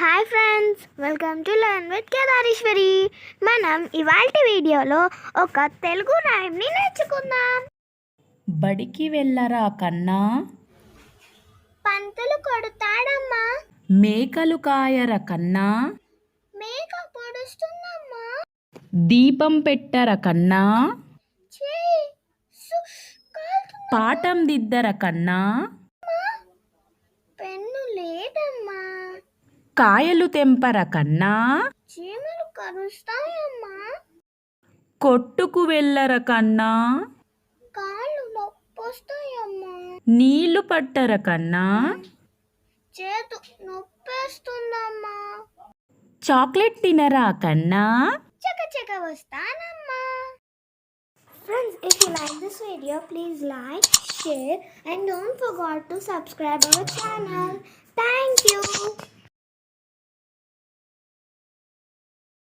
Hi friends, welcome to learn with Kedareswari. మనం ఇవాల్టి వీడియోలో ఒక తెలుగు రైమ్ని నేర్చుకుందాం. బడికి వెళ్ళరా కన్నా, పంతులు కొడతాడమ్మా, మేకలు కాయర కన్నా, మేక పొడుస్తుందమ్మా, దీపం పెట్టర కన్నా, చేయి కాలుతుందమ్మా, పాఠం దిద్దర కన్నా, పెన్ను లేదమ్మా, కాయలు తెంపర కన్నా, చీమలు కరుస్తాయమ్మా, కొట్టుకు వెళ్ళర కన్నా, కాళ్ళు నొప్పొస్తాయమ్మా, నీళ్లు పట్టర కన్నా, చేతు నొప్పేస్తుందమ్మా, చాక్లెట్ తినరా కన్నా. చక వస్తానమ్మా. Friends, if you like this video, please like, share and don't forget to subscribe our channel. Thank you.